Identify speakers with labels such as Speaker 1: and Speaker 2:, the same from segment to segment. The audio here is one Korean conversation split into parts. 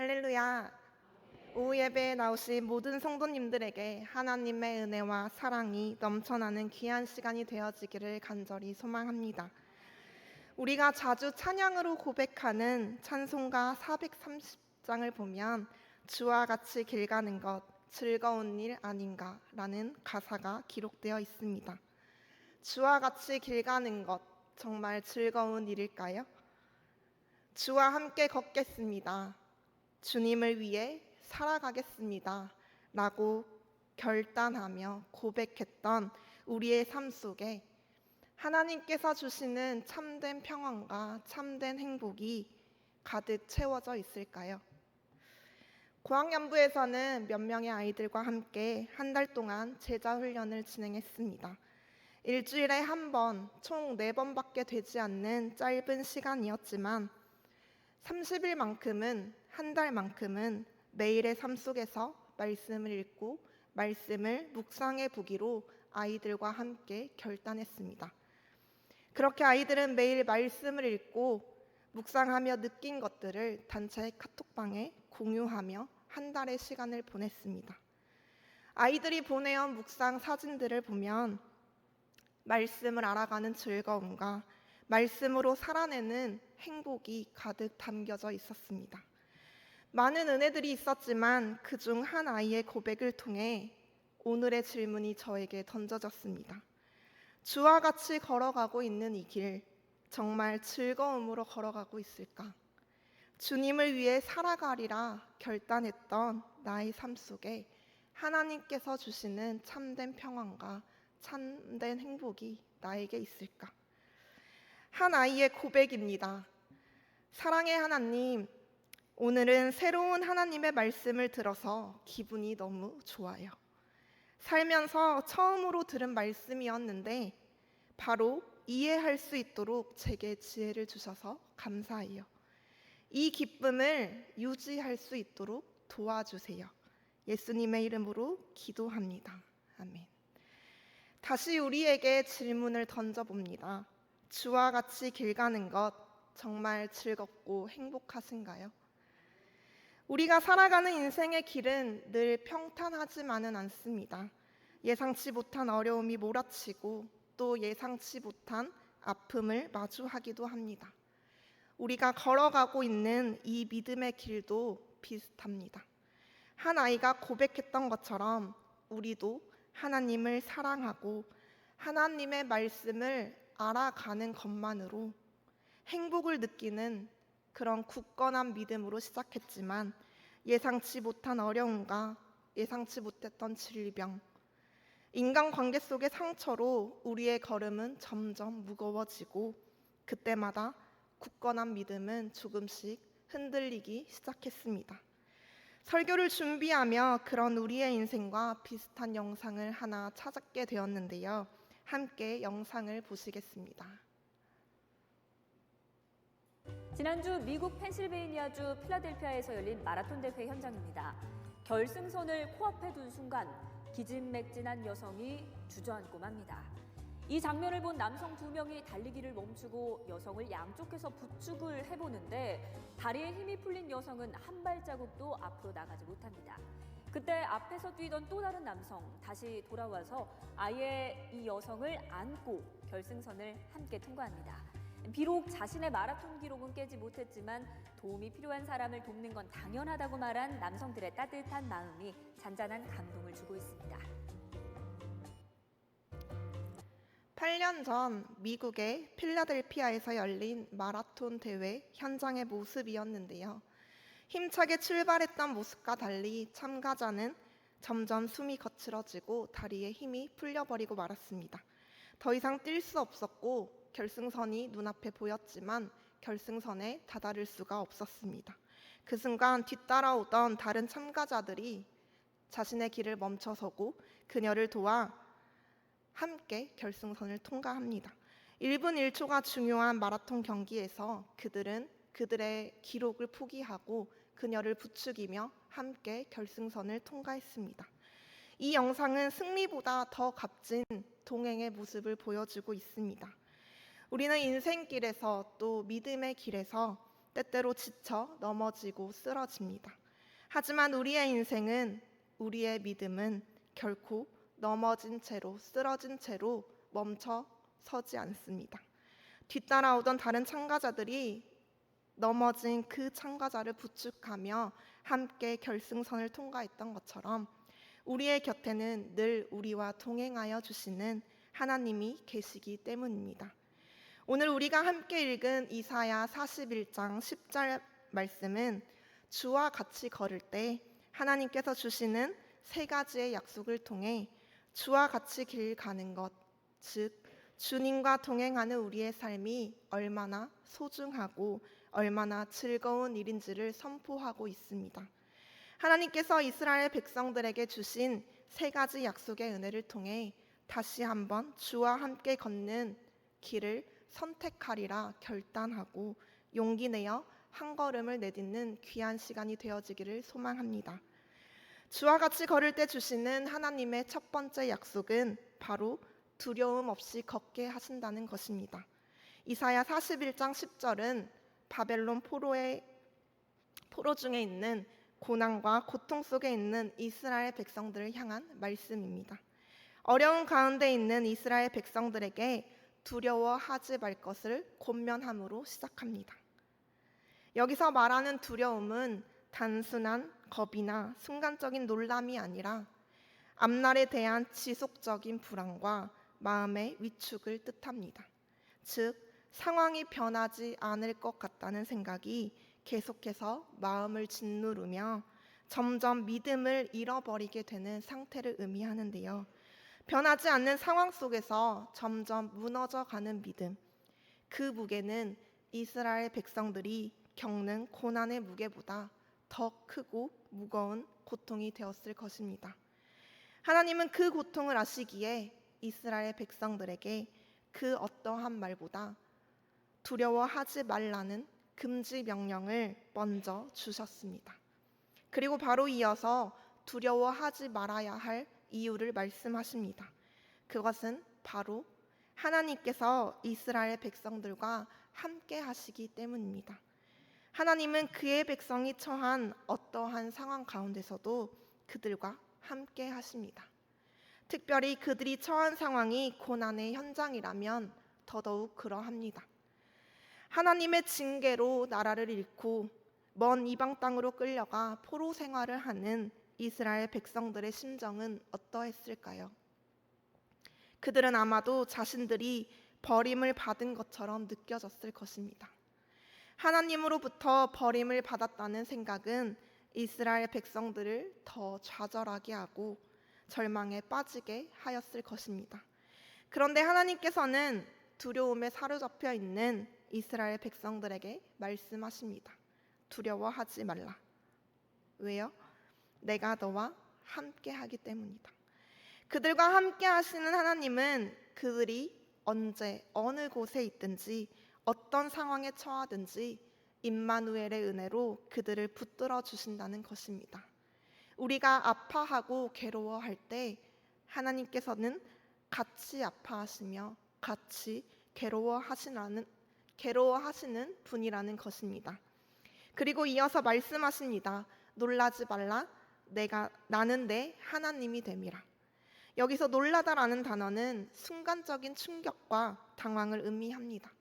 Speaker 1: 할렐루야. 오후 예배에 나오신 모든 성도님들에게 하나님의 은혜와 사랑이 넘쳐나는 귀한 시간이 되어지기를 간절히 소망합니다. 우리가 자주 찬양으로 고백하는 찬송가 430장을 보면 주와 같이 길 가는 것 즐거운 일 아닌가라는 가사가 기록되어 있습니다. 주와 같이 길 가는 것 정말 즐거운 일일까요? 주와 함께 걷겠습니다. 주님을 위해 살아가겠습니다. 라고 결단하며 고백했던 우리의 삶 속에 하나님께서 주시는 참된 평안과 참된 행복이 가득 채워져 있을까요? 고학년부에서는 몇 명의 아이들과 함께 한 달 동안 제자 훈련을 진행했습니다. 일주일에 한 번, 총 4번밖에 되지 않는 짧은 시간이었지만 30일만큼은, 한 달만큼은 매일의 삶 속에서 말씀을 읽고 말씀을 묵상해 보기로 아이들과 함께 결단했습니다. 그렇게 아이들은 매일 말씀을 읽고 묵상하며 느낀 것들을 단체 카톡방에 공유하며 한 달의 시간을 보냈습니다. 아이들이 보내온 묵상 사진들을 보면 말씀을 알아가는 즐거움과 말씀으로 살아내는 행복이 가득 담겨져 있었습니다. 많은 은혜들이 있었지만 그중 한 아이의 고백을 통해 오늘의 질문이 저에게 던져졌습니다. 주와 같이 걸어가고 있는 이 길, 정말 즐거움으로 걸어가고 있을까? 주님을 위해 살아가리라 결단했던 나의 삶 속에 하나님께서 주시는 참된 평안과 참된 행복이 나에게 있을까? 한 아이의 고백입니다. 사랑의 하나님, 오늘은 새로운 하나님의 말씀을 들어서 기분이 너무 좋아요. 살면서 처음으로 들은 말씀이었는데 바로 이해할 수 있도록 제게 지혜를 주셔서 감사해요. 이 기쁨을 유지할 수 있도록 도와주세요. 예수님의 이름으로 기도합니다. 아멘. 다시 우리에게 질문을 던져봅니다. 주와 같이 길 가는 것 정말 즐겁고 행복하신가요? 우리가 살아가는 인생의 길은 늘 평탄하지만은 않습니다. 예상치 못한 어려움이 몰아치고 또 예상치 못한 아픔을 마주하기도 합니다. 우리가 걸어가고 있는 이 믿음의 길도 비슷합니다. 한 아이가 고백했던 것처럼 우리도 하나님을 사랑하고 하나님의 말씀을 알아가는 것만으로 행복을 느끼는 그런 굳건한 믿음으로 시작했지만 예상치 못한 어려움과 예상치 못했던 질병, 인간관계 속의 상처로 우리의 걸음은 점점 무거워지고 그때마다 굳건한 믿음은 조금씩 흔들리기 시작했습니다. 설교를 준비하며 그런 우리의 인생과 비슷한 영상을 하나 찾게 되었는데요. 함께 영상을 보시겠습니다.
Speaker 2: 지난주 미국 펜실베이니아주 필라델피아에서 열린 마라톤 대회 현장입니다. 결승선을 코앞에 둔 순간 기진맥진한 여성이 주저앉고 맙니다. 이 장면을 본 남성 2명이 달리기를 멈추고 여성을 양쪽에서 부축을 해보는데 다리에 힘이 풀린 여성은 한 발자국도 앞으로 나가지 못합니다. 그때 앞에서 뛰던 또 다른 남성 다시 돌아와서 아예 이 여성을 안고 결승선을 함께 통과합니다. 비록 자신의 마라톤 기록은 깨지 못했지만 도움이 필요한 사람을 돕는 건 당연하다고 말한 남성들의 따뜻한 마음이 잔잔한 감동을 주고 있습니다.
Speaker 1: 8년 전 미국의 필라델피아에서 열린 마라톤 대회 현장의 모습이었는데요. 힘차게 출발했던 모습과 달리 참가자는 점점 숨이 거칠어지고 다리에 힘이 풀려버리고 말았습니다. 더 이상 뛸 수 없었고 결승선이 눈앞에 보였지만 결승선에 다다를 수가 없었습니다. 그 순간 뒤따라오던 다른 참가자들이 자신의 길을 멈춰서고 그녀를 도와 함께 결승선을 통과합니다. 1분 1초가 중요한 마라톤 경기에서 그들은 그들의 기록을 포기하고 그녀를 부추기며 함께 결승선을 통과했습니다. 이 영상은 승리보다 더 값진 동행의 모습을 보여주고 있습니다. 우리는 인생길에서 또 믿음의 길에서 때때로 지쳐 넘어지고 쓰러집니다. 하지만 우리의 인생은, 우리의 믿음은 결코 넘어진 채로, 쓰러진 채로 멈춰 서지 않습니다. 뒤따라오던 다른 참가자들이 넘어진 그 참가자를 부축하며 함께 결승선을 통과했던 것처럼 우리의 곁에는 늘 우리와 동행하여 주시는 하나님이 계시기 때문입니다. 오늘 우리가 함께 읽은 이사야 41장 10절 말씀은 주와 같이 걸을 때 하나님께서 주시는 세 가지의 약속을 통해 주와 같이 길 가는 것, 즉 주님과 동행하는 우리의 삶이 얼마나 소중하고 얼마나 즐거운 일인지를 선포하고 있습니다. 하나님께서 이스라엘 백성들에게 주신 세 가지 약속의 은혜를 통해 다시 한번 주와 함께 걷는 길을 선택하리라 결단하고 용기 내어 한 걸음을 내딛는 귀한 시간이 되어지기를 소망합니다. 주와 같이 걸을 때 주시는 하나님의 첫 번째 약속은 바로 두려움 없이 걷게 하신다는 것입니다. 이사야 41장 10절은 바벨론 포로 중에 있는 고난과 고통 속에 있는 이스라엘 백성들을 향한 말씀입니다. 어려운 가운데 있는 이스라엘 백성들에게 두려워하지 말 것을 권면함으로 시작합니다. 여기서 말하는 두려움은 단순한 겁이나 순간적인 놀람이 아니라 앞날에 대한 지속적인 불안과 마음의 위축을 뜻합니다. 즉, 상황이 변하지 않을 것 같다는 생각이 계속해서 마음을 짓누르며 점점 믿음을 잃어버리게 되는 상태를 의미하는데요. 변하지 않는 상황 속에서 점점 무너져가는 믿음, 그 무게는 이스라엘 백성들이 겪는 고난의 무게보다 더 크고 무거운 고통이 되었을 것입니다. 하나님은 그 고통을 아시기에 이스라엘 백성들에게 그 어떠한 말보다 두려워하지 말라는 금지 명령을 먼저 주셨습니다. 그리고 바로 이어서 두려워하지 말아야 할 이유를 말씀하십니다. 그것은 바로 하나님께서 이스라엘 백성들과 함께 하시기 때문입니다. 하나님은 그의 백성이 처한 어떠한 상황 가운데서도 그들과 함께 하십니다. 특별히 그들이 처한 상황이 고난의 현장이라면 더더욱 그러합니다. 하나님의 징계로 나라를 잃고 먼 이방 땅으로 끌려가 포로 생활을 하는 이스라엘 백성들의 심정은 어떠했을까요? 그들은 아마도 자신들이 버림을 받은 것처럼 느껴졌을 것입니다. 하나님으로부터 버림을 받았다는 생각은 이스라엘 백성들을 더 좌절하게 하고 절망에 빠지게 하였을 것입니다. 그런데 하나님께서는 두려움에 사로잡혀 있는 이스라엘 백성들에게 말씀하십니다. 두려워하지 말라. 왜요? 내가 너와 함께 하기 때문이다. 그들과 함께 하시는 하나님은 그들이 언제 어느 곳에 있든지 어떤 상황에 처하든지 임마누엘의 은혜로 그들을 붙들어 주신다는 것입니다. 우리가 아파하고 괴로워할 때 하나님께서는 같이 아파하시며 같이 괴로워하시는 분이라는 것입니다. 그리고 이어서 말씀하십니다. 놀라지 말라. 나는 내 하나님이 됨이라. 여기서 놀라다라는 단어는 순간적인 충격과 당황을 의미합니다.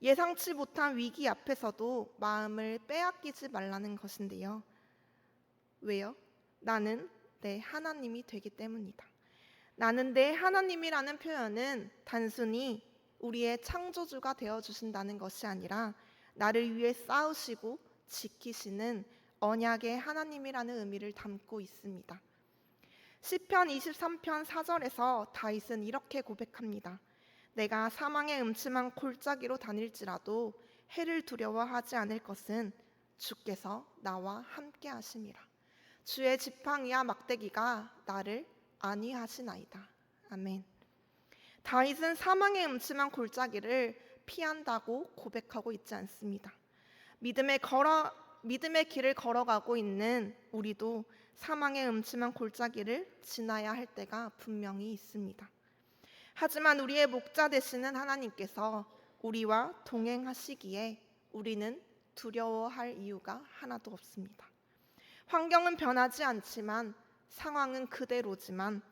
Speaker 1: 예상치 못한 위기 앞에서도 마음을 빼앗기지 말라는 것인데요. 왜요? 나는 내 하나님이 되기 때문이다. 나는 내 하나님이라는 표현은 단순히 우리의 창조주가 되어주신다는 것이 아니라 나를 위해 싸우시고 지키시는 언약의 하나님이라는 의미를 담고 있습니다. 시편 23편 4절에서 다윗은 이렇게 고백합니다. 내가 사망의 음침한 골짜기로 다닐지라도 해를 두려워하지 않을 것은 주께서 나와 함께 하심이라. 주의 지팡이와 막대기가 나를 안위하시나이다. 아멘. 다윗은 사망의 음침한 골짜기를 피한다고 고백하고 있지 않습니다. 믿음의 길을 걸어가고 있는 우리도 사망의 음침한 골짜기를 지나야 할 때가 분명히 있습니다. 하지만 우리의 목자 되시는 하나님께서 우리와 동행하시기에 우리는 두려워할 이유가 하나도 없습니다. 환경은 변하지 않지만 상황은 그대로지만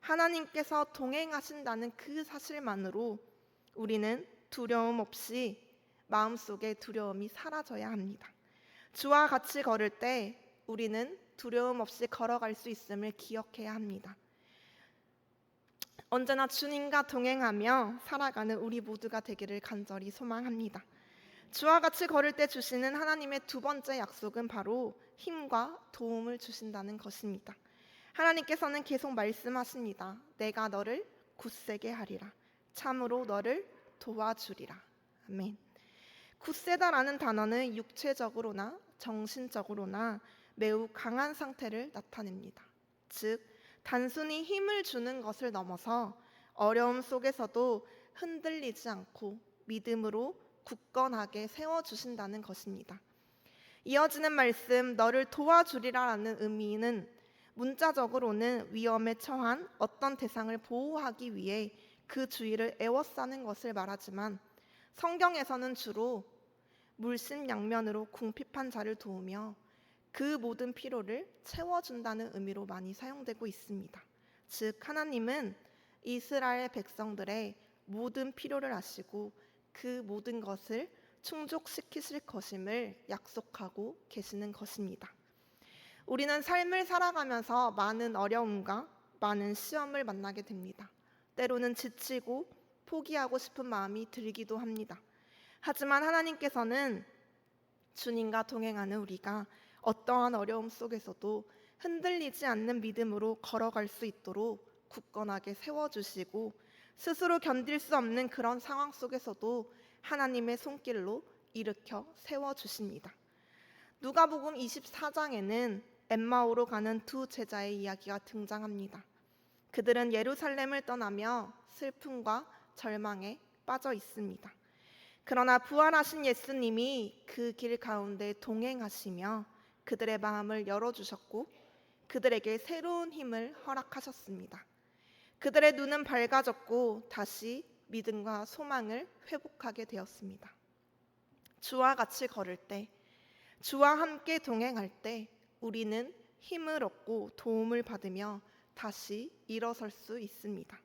Speaker 1: 하나님께서 동행하신다는 그 사실만으로 우리는 두려움 없이 마음속에 두려움이 사라져야 합니다. 주와 같이 걸을 때 우리는 두려움 없이 걸어갈 수 있음을 기억해야 합니다. 언제나 주님과 동행하며 살아가는 우리 모두가 되기를 간절히 소망합니다. 주와 같이 걸을 때 주시는 하나님의 두 번째 약속은 바로 힘과 도움을 주신다는 것입니다. 하나님께서는 계속 말씀하십니다. 내가 너를 굳세게 하리라. 참으로 너를 도와주리라. 아멘. 굳세다라는 단어는 육체적으로나 정신적으로나 매우 강한 상태를 나타냅니다. 즉, 단순히 힘을 주는 것을 넘어서 어려움 속에서도 흔들리지 않고 믿음으로 굳건하게 세워주신다는 것입니다. 이어지는 말씀, 너를 도와주리라라는 의미는 문자적으로는 위험에 처한 어떤 대상을 보호하기 위해 그 주위를 에워싸는 것을 말하지만 성경에서는 주로 물심양면으로 궁핍한 자를 도우며 그 모든 필요를 채워준다는 의미로 많이 사용되고 있습니다. 즉, 하나님은 이스라엘 백성들의 모든 필요를 아시고 그 모든 것을 충족시키실 것임을 약속하고 계시는 것입니다. 우리는 삶을 살아가면서 많은 어려움과 많은 시험을 만나게 됩니다. 때로는 지치고 포기하고 싶은 마음이 들기도 합니다. 하지만 하나님께서는 주님과 동행하는 우리가 어떠한 어려움 속에서도 흔들리지 않는 믿음으로 걸어갈 수 있도록 굳건하게 세워주시고 스스로 견딜 수 없는 그런 상황 속에서도 하나님의 손길로 일으켜 세워주십니다. 누가복음 24장에는 엠마오로 가는 두 제자의 이야기가 등장합니다. 그들은 예루살렘을 떠나며 슬픔과 절망에 빠져 있습니다. 그러나 부활하신 예수님이 그 길 가운데 동행하시며 그들의 마음을 열어주셨고 그들에게 새로운 힘을 허락하셨습니다. 그들의 눈은 밝아졌고 다시 믿음과 소망을 회복하게 되었습니다. 주와 같이 걸을 때, 주와 함께 동행할 때 우리는 힘을 얻고 도움을 받으며 다시 일어설 수 있습니다.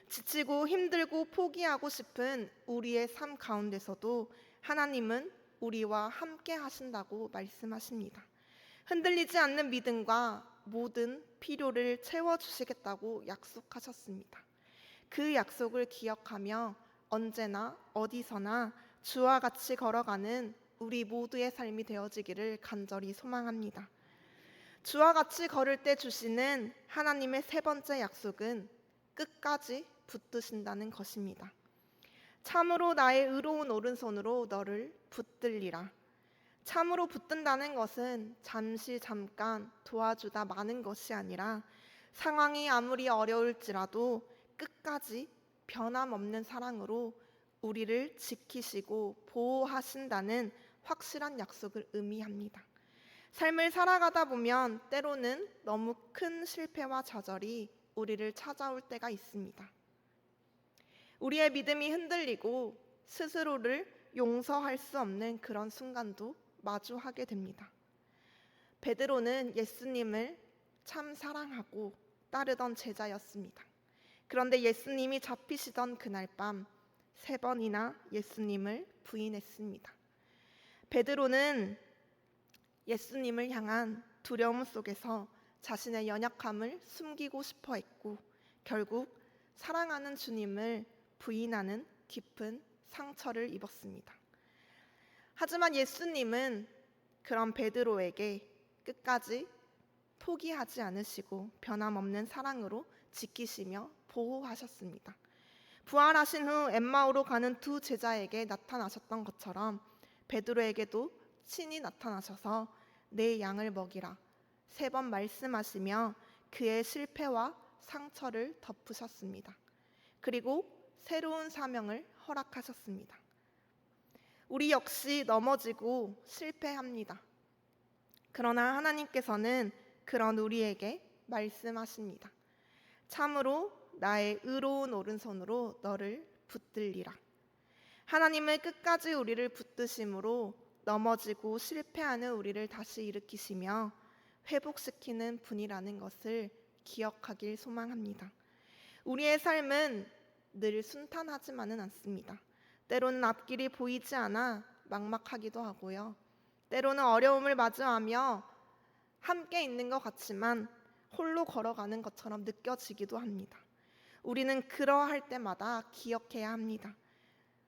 Speaker 1: 지치고 힘들고 포기하고 싶은 우리의 삶 가운데서도 하나님은 우리와 함께 하신다고 말씀하십니다. 흔들리지 않는 믿음과 모든 필요를 채워주시겠다고 약속하셨습니다. 그 약속을 기억하며 언제나 어디서나 주와 같이 걸어가는 우리 모두의 삶이 되어지기를 간절히 소망합니다. 주와 같이 걸을 때 주시는 하나님의 세 번째 약속은 끝까지 붙드신다는 것입니다. 참으로 나의 의로운 오른손으로 너를 붙들리라. 참으로 붙든다는 것은 잠깐 도와주다 마는 것이 아니라 상황이 아무리 어려울지라도 끝까지 변함없는 사랑으로 우리를 지키시고 보호하신다는 확실한 약속을 의미합니다. 삶을 살아가다 보면 때로는 너무 큰 실패와 좌절이 우리를 찾아올 때가 있습니다. 우리의 믿음이 흔들리고 스스로를 용서할 수 없는 그런 순간도 마주하게 됩니다. 베드로는 예수님을 참 사랑하고 따르던 제자였습니다. 그런데 예수님이 잡히시던 그날 밤 3번이나 예수님을 부인했습니다. 베드로는 예수님을 향한 두려움 속에서 자신의 연약함을 숨기고 싶어 했고 결국 사랑하는 주님을 부인하는 깊은 상처를 입었습니다. 하지만 예수님은 그런 베드로에게 끝까지 포기하지 않으시고 변함없는 사랑으로 지키시며 보호하셨습니다. 부활하신 후 엠마오로 가는 두 제자에게 나타나셨던 것처럼 베드로에게도 친히 나타나셔서 내 양을 먹이라 3번 말씀하시며 그의 실패와 상처를 덮으셨습니다. 그리고 새로운 사명을 허락하셨습니다. 우리 역시 넘어지고 실패합니다. 그러나 하나님께서는 그런 우리에게 말씀하십니다. 참으로 나의 의로운 오른손으로 너를 붙들리라. 하나님은 끝까지 우리를 붙드심으로 넘어지고 실패하는 우리를 다시 일으키시며 회복시키는 분이라는 것을 기억하길 소망합니다. 우리의 삶은 늘 순탄하지만은 않습니다. 때로는 앞길이 보이지 않아 막막하기도 하고요. 때로는 어려움을 마주하며 함께 있는 것 같지만 홀로 걸어가는 것처럼 느껴지기도 합니다. 우리는 그러할 때마다 기억해야 합니다.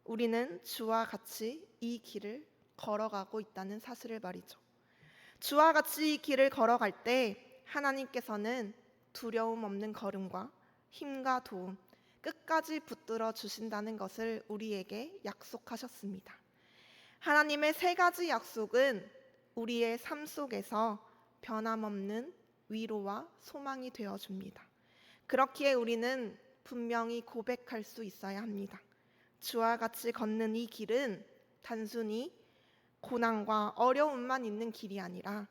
Speaker 1: 우리는 주와 같이 이 길을 걸어가고 있다는 사실을 말이죠. 주와 같이 이 길을 걸어갈 때 하나님께서는 두려움 없는 걸음과 힘과 도움, 끝까지 붙들어 주신다는 것을 우리에게 약속하셨습니다. 하나님의 세 가지 약속은 우리의 삶 속에서 변함없는 위로와 소망이 되어줍니다. 그렇기에 우리는 분명히 고백할 수 있어야 합니다. 주와 같이 걷는 이 길은 단순히 고난과 어려움만 있는 길이 아니라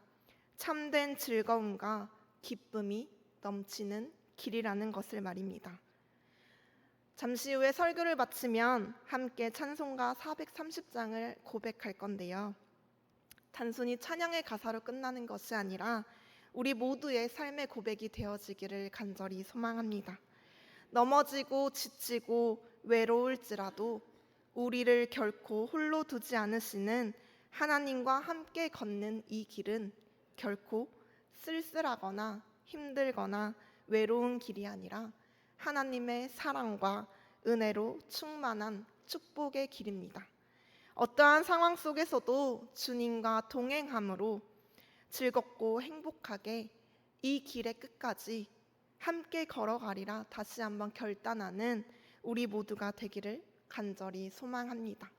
Speaker 1: 참된 즐거움과 기쁨이 넘치는 길이라는 것을 말입니다. 잠시 후에 설교를 마치면 함께 찬송가 430장을 고백할 건데요. 단순히 찬양의 가사로 끝나는 것이 아니라 우리 모두의 삶의 고백이 되어지기를 간절히 소망합니다. 넘어지고 지치고 외로울지라도 우리를 결코 홀로 두지 않으시는 하나님과 함께 걷는 이 길은 결코 쓸쓸하거나 힘들거나 외로운 길이 아니라 하나님의 사랑과 은혜로 충만한 축복의 길입니다. 어떠한 상황 속에서도 주님과 동행함으로 즐겁고 행복하게 이 길의 끝까지 함께 걸어가리라 다시 한번 결단하는 우리 모두가 되기를 간절히 소망합니다.